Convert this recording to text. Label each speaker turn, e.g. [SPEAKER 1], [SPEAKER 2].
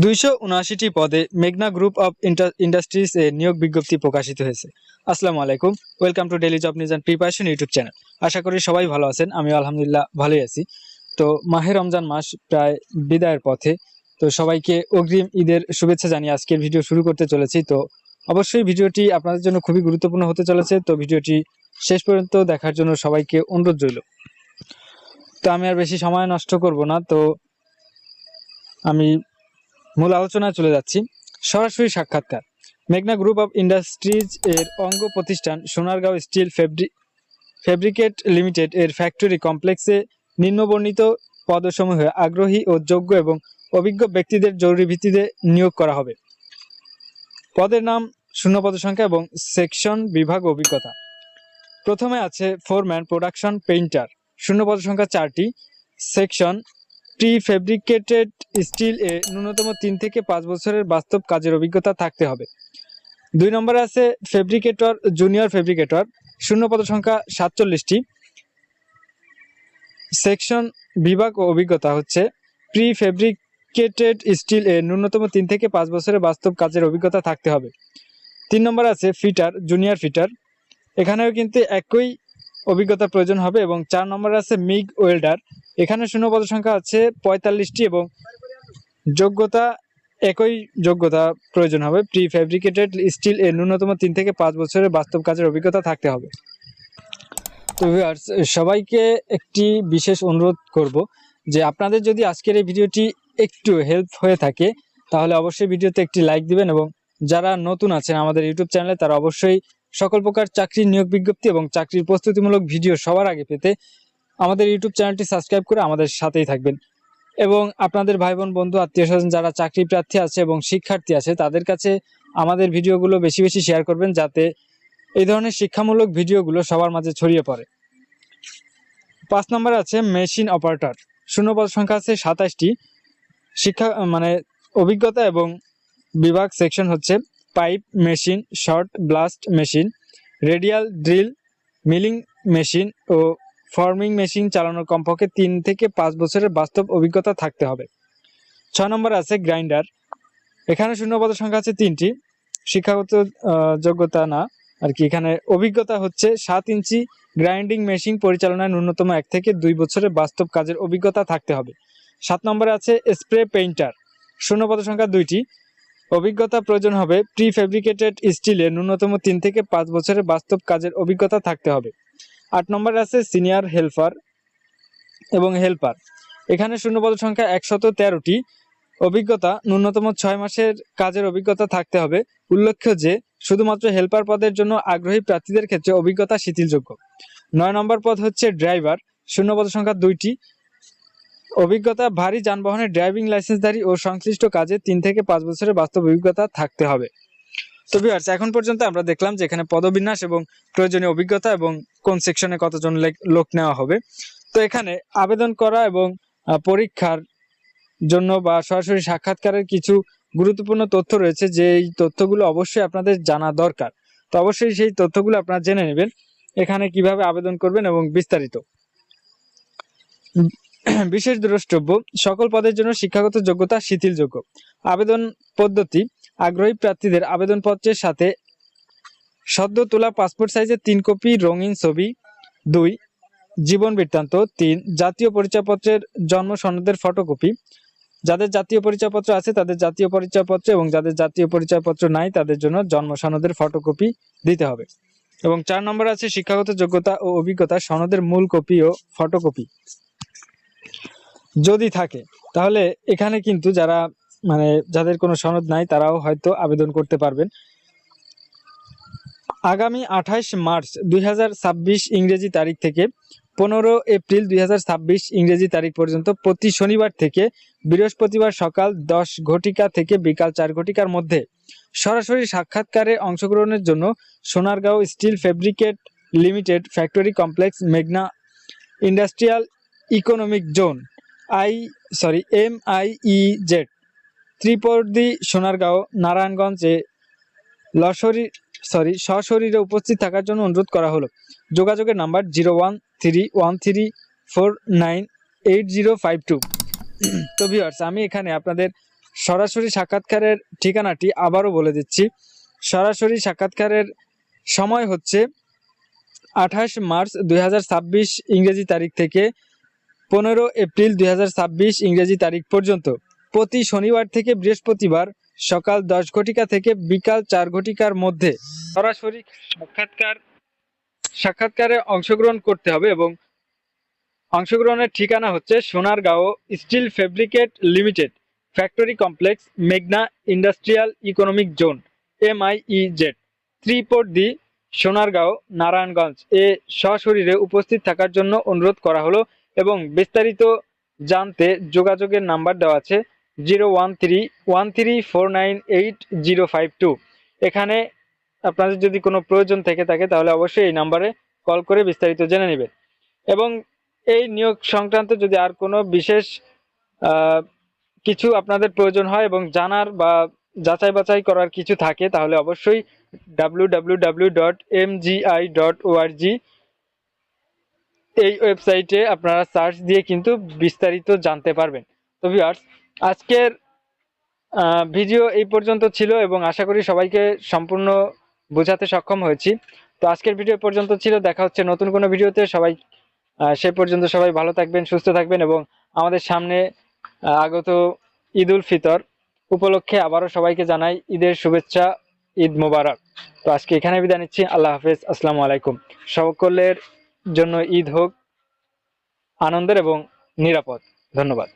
[SPEAKER 1] 279টি পদে মেঘনা group of industries এ নিয়োগ বিজ্ঞপ্তি প্রকাশিত হয়েছে। আসসালামু আলাইকুম, welcome to daily job news and preparation YouTube channel. আশা করি সবাই ভালো আছেন, আমি আলহামদুলিল্লাহ ভালোই আছি। তো মাহে রমজান মাস প্রায় বিদায়ের পথে, তো সবাইকে অগ্রিম ঈদের শুভেচ্ছা জানিয়ে আজকের ভিডিও শুরু করতে চলেছি। তো অবশ্যই ভিডিওটি আপনাদের জন্য খুবই গুরুত্বপূর্ণ হতে চলেছে, তো ভিডিওটি শেষ পর্যন্ত দেখার জন্য সবাইকে অনুরোধ রইল। তো আমি আর বেশি সময় নষ্ট করব না, তো আমি মূল আলোচনায় চলে যাচ্ছি। সরাসরি সাক্ষাৎকার। মেঘনা গ্রুপ অফ ইন্ডাস্ট্রিজ এর অঙ্গ প্রতিষ্ঠান সোনারগাঁও স্টিল ফেব্রিকেট লিমিটেড এর ফ্যাক্টরি কমপ্লেক্সে নিম্নবর্ণিত পদসমূহে আগ্রহী ও যোগ্য এবং অভিজ্ঞ ব্যক্তিদের জরুরি ভিত্তিতে নিয়োগ করা হবে। পদের নাম, শূন্য পদ সংখ্যা এবং সেকশন, বিভাগ ও অভিজ্ঞতা। প্রথমে আছে ফোরম্যান প্রোডাকশন পেইন্টার, শূন্য পদ সংখ্যা 4টি, সেকশন প্রি ফেব্রিকেটেড স্টিল এ ন্যূনতম 3 থেকে 5 বছরের বাস্তব কাজের অভিজ্ঞতা থাকতে হবে। 2 নম্বরে আছে ফেব্রিকেটর, জুনিয়র ফেব্রিকেটর, শূন্য পদ সংখ্যা 47টি, সেকশন, বিভাগ ও অভিজ্ঞতা হচ্ছে প্রি ফেব্রিকেটেড স্টিল এ ন্যূনতম 3 থেকে 5 বছরের বাস্তব কাজের অভিজ্ঞতা থাকতে হবে। 3 নম্বর আছে ফিটার, জুনিয়র ফিটার, এখানেও কিন্তু একই অভিজ্ঞতা প্রয়োজন হবে। এবং 4 নম্বরে আছে মিগ ওয়েল্ডার, এখানে শূন্য পদ সংখ্যা আছে 45টি এবং যোগ্যতা একই যোগ্যতা প্রয়োজন হবে। প্রি ফেব্রিকেটেড স্টিল এর ন্যূনতম 3 থেকে 5 বছরের বাস্তব কাজের অভিজ্ঞতা থাকতে হবে। তো ভিউয়ার্স, সবাইকে একটি বিশেষ অনুরোধ করব যে আপনাদের যদি আজকের এই ভিডিওটি একটু হেল্প হয়ে থাকে তাহলে অবশ্যই ভিডিওতে একটি লাইক দিবেন, এবং যারা নতুন আছেন আমাদের ইউটিউব চ্যানেলে তারা অবশ্যই সকল প্রকার চাকরির নিয়োগ বিজ্ঞপ্তি এবং চাকরির প্রস্তুতিমূলক ভিডিও সবার আগে পেতে আমাদের ইউটিউব চ্যানেলটি সাবস্ক্রাইব করে আমাদের সাথেই থাকবেন। এবং আপনাদের ভাই বোন, বন্ধু, আত্মীয় স্বজন যারা চাকরি প্রার্থী আছে এবং শিক্ষার্থী আছে তাদের কাছে আমাদের ভিডিওগুলো বেশি বেশি শেয়ার করবেন, যাতে এই ধরনের শিক্ষামূলক ভিডিওগুলো সবার মাঝে ছড়িয়ে পড়ে। 5 নম্বর আছে মেশিন অপারেটর, শূন্য পদ সংখ্যা আছে 27টি, শিক্ষা অভিজ্ঞতা এবং বিভাগ সেকশন হচ্ছে pipe machine, short blast machine, radial drill, milling machine ও ফর্মিং মেশিন চালানোর কমপক্ষে 3 থেকে 5 বছরের বাস্তব অভিজ্ঞতা থাকতে হবে। 6 নম্বর আছে গ্রাইন্ডার, এখানে শূন্য পদ সংখ্যা আছে 3টি, শিক্ষাগত যোগ্যতা না আর কি, এখানে অভিজ্ঞতা হচ্ছে 7 ইঞ্চি গ্রাইন্ডিং মেশিন পরিচালনায় ন্যূনতম 1 থেকে 2 বছরের বাস্তব কাজের অভিজ্ঞতা থাকতে হবে। 7 নম্বরে আছে স্প্রে পেইন্টার, শূন্য পদ সংখ্যা 2টি, অভিজ্ঞতা প্রয়োজন হবে প্রি ফেব্রিকেটেড স্টিলের ন্যূনতম 3 থেকে 5 বছরের বাস্তব কাজের অভিজ্ঞতা থাকতে হবে। 8 নম্বরে আছে সিনিয়র হেল্পার এবং হেল্পার, এখানে শূন্য পদ সংখ্যা 113টি, অভিজ্ঞতা ন্যূনতম 6 মাসের কাজের অভিজ্ঞতা থাকতে হবে। উল্লেখ্য যে শুধুমাত্র হেল্পার পদের জন্য আগ্রহী প্রার্থীদের ক্ষেত্রে অভিজ্ঞতা শিথিলযোগ্য। 9 নম্বর পদ হচ্ছে ড্রাইভার, শূন্য পদ সংখ্যা 2টি, অভিজ্ঞতা ভারী যানবাহনের ড্রাইভিং লাইসেন্সধারী ও সংশ্লিষ্ট কাজে 3 থেকে 5 বছরের বাস্তব অভিজ্ঞতা থাকতে হবে। তো ভিউয়ার্স, এখন পর্যন্ত আমরা দেখলাম যে এখানে পদবিন্যাস এবং প্রয়োজনীয় অভিজ্ঞতা এবং কোন সেকশনে কতজন লোক নেওয়া হবে। তো এখানে আবেদন করা এবং পরীক্ষার জন্য বা সরাসরি সাক্ষাৎকারের কিছু গুরুত্বপূর্ণ তথ্য রয়েছে, যে এই তথ্যগুলো অবশ্যই আপনাদের জানা দরকার। তো অবশ্যই সেই তথ্যগুলো আপনারা জেনে নেবেন, এখানে কিভাবে আবেদন করবেন এবং বিস্তারিত। বিশেষ দ্রষ্টব্য, সকল পদের জন্য শিক্ষাগত যোগ্যতা শিথিলযোগ্য। আবেদন পদ্ধতি, আগ্রহী প্রার্থীদের আবেদনপত্রের সাথে সদ্য তোলা পাসপোর্ট সাইজের 3 কপি রঙিন ছবি, 2 জীবন বৃত্তান্ত, 3 জাতীয় পরিচয়পত্রের জন্ম সনদের ফটোকপি, যাদের জাতীয় পরিচয়পত্র আছে তাদের জাতীয় পরিচয়পত্র এবং যাদের জাতীয় পরিচয়পত্র নাই তাদের জন্য জন্ম সনদের ফটোকপি দিতে হবে। এবং 4 নম্বর আছে শিক্ষাগত যোগ্যতা ও অভিজ্ঞতা সনদের মূল কপি ও ফটোকপি যদি থাকে, তাহলে এখানে কিন্তু যাদের কোনো সনদ নাই তারাও হয়তো আবেদন করতে পারবেন। আগামী 28 মার্চ 2026 ইংরেজি তারিখ থেকে 15 এপ্রিল 2026 ইংরেজি তারিখ পর্যন্ত প্রতি শনিবার থেকে বৃহস্পতিবার সকাল 10 ঘটিকা থেকে বিকাল 4 ঘটিকার মধ্যে সরাসরি সাক্ষাৎকারে অংশগ্রহণের জন্য Sonargaon steel fabricate limited factory complex মেঘনা industrial economic zone MIEZ Tripardi Sonargaon নারায়ণগঞ্জে সশরীরে উপস্থিত থাকার জন্য অনুরোধ করা হলো। যোগাযোগের নাম্বার 013134988052। তো ভিউয়ার্স, আমি এখানে আপনাদের সরাসরি সাক্ষাৎকারের ঠিকানাটি আবারও বলে দিচ্ছি। সরাসরি সাক্ষাৎকারের সময় হচ্ছে 28 মার্চ 2026 ইংরেজি তারিখ থেকে 15 এপ্রিল 2026 ইংরেজি তারিখ পর্যন্ত, প্রতি শনিবার থেকে বৃহস্পতিবার সকাল 10 ঘটিকা থেকে বিকাল 4 ঘটিকার মধ্যে সরাসরি সাক্ষাৎকারে অংশগ্রহণ করতে হবে এবং অংশগ্রহণের ঠিকানা হচ্ছে Sonargaon steel fabricate limited, factory complex, মেঘনা industrial economic zone, MIEZ, 3 Sonargaon, Narayanganj এ সশরীরে উপস্থিত থাকার জন্য অনুরোধ করা হলো এবং বিস্তারিত জানতে যোগাযোগের নাম্বার দেওয়া আছে 013134980052। এখানে আপনাদের যদি কোনো প্রয়োজন থেকে থাকে তাহলে অবশ্যই এই নাম্বারে কল করে বিস্তারিত জেনে নেবেন। এবং এই নিয়োগ সংক্রান্ত যদি আর কোনো বিশেষ কিছু আপনাদের প্রয়োজন হয় এবং জানার বা যাচাই বাছাই করার কিছু থাকে তাহলে অবশ্যই www.mgi.org এই ওয়েবসাইটে আপনারা সার্চ দিয়ে কিন্তু বিস্তারিত জানতে পারবেন। তো ভিউয়ার্স, আজকের ভিডিও এই পর্যন্ত ছিল এবং আশা করি সবাইকে সম্পূর্ণ বোঝাতে সক্ষম হয়েছি। তো আজকের ভিডিও পর্যন্ত ছিল, দেখা হচ্ছে নতুন কোনো ভিডিওতে। সে পর্যন্ত সবাই ভালো থাকবেন, সুস্থ থাকবেন এবং আমাদের সামনে আগত ঈদ উল ফিতর উপলক্ষে আবারও সবাইকে জানাই ঈদের শুভেচ্ছা, ঈদ মোবারক। তো আজকে এখানে বিদায় নিচ্ছি। আল্লাহ হাফেজ, আসসালামু আলাইকুম। সকলের জন্য ঈদ হোক আনন্দের এবং নিরাপদ। ধন্যবাদ।